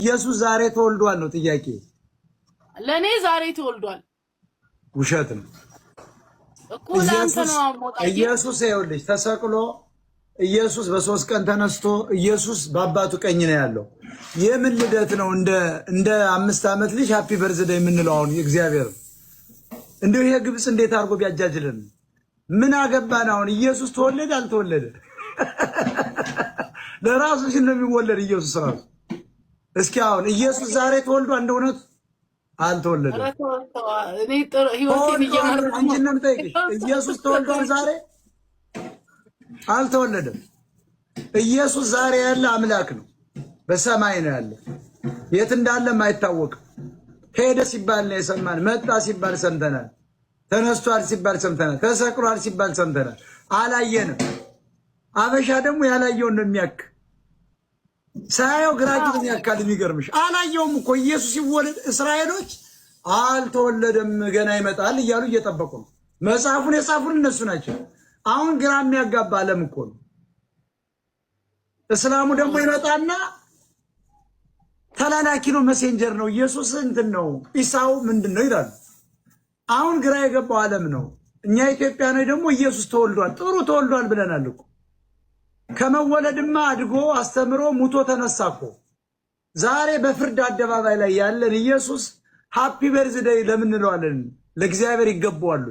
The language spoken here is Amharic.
ኢየሱስ ዛሬ ተወልዷል ነው ጥያቄ። ለኔ ዛሬ ተወልዷል ውሸት ነው እኮ ላንተ ነው አሞጣዬ። ኢየሱስ ይኸውልሽ ተሰቅሎ ኢየሱስ በሶስት ቀን ተነስቶ ኢየሱስ በአባቱ ቀኝ ነው ያለው። የምን ልደት ነው? እንደ 5 ዓመት ልጅ ሃፒ በርዝዴይ የምንለው አሁን እግዚአብሔር እንደው ይሄ ግብጽ እንዴት አድርጎ ቢያጃጅልን ምን አገባን? አሁን ኢየሱስ ተወለደ አልተወለደ ለራሱ ሲል ነው የሚወለድ ኢየሱስ ራሱ። እስኪ አሁን ኢየሱስ ዛሬ ተወልዶ እንደሆነት አልተወለደም። እኔ ህይወቴን እየመረጥኩ አንቺንም ጠይቅሽ ኢየሱስ ተወልዷል ዛሬ አልተወለደም። ኢየሱስ ዛሬ ያለ አምላክ ነው፣ በሰማይ ነው ያለ። የት እንዳለም አይታወቅም። ሄደ ሲባል ነው የሰማን፣ መጣ ሲባል ሰምተናል፣ ተነስቷል ሲባል ሰምተናል፣ ተሰቅሏል ሲባል ሰምተናል። አላየንም። አበሻ ደግሞ ያላየውን ነው የሚያክ ሳያው ግራጅን ያካል። የሚገርምሽ አላየውም እኮ ኢየሱስ ሲወለድ እስራኤሎች አልተወለደም ገና ይመጣል እያሉ እየጠበቁ ነው። መጽሐፉን የጻፉን እነሱ ናቸው። አሁን ግራ የሚያጋባ ዓለም እኮ ነው። እስላሙ ደግሞ ይመጣና ተላላኪ ነው፣ መሴንጀር ነው፣ ኢየሱስ እንትን ነው፣ ኢሳው ምንድን ነው ይላሉ። አሁን ግራ የገባው ዓለም ነው። እኛ ኢትዮጵያኖች ደግሞ ኢየሱስ ተወልዷል፣ ጥሩ ተወልዷል ብለናል እኮ። ከመወለድማ አድጎ አስተምሮ ሙቶ ተነሳ እኮ። ዛሬ በፍርድ አደባባይ ላይ ያለን ኢየሱስ ሃፒ በርዝዴይ ለምን እንለዋለን? ለእግዚአብሔር ይገባዋል።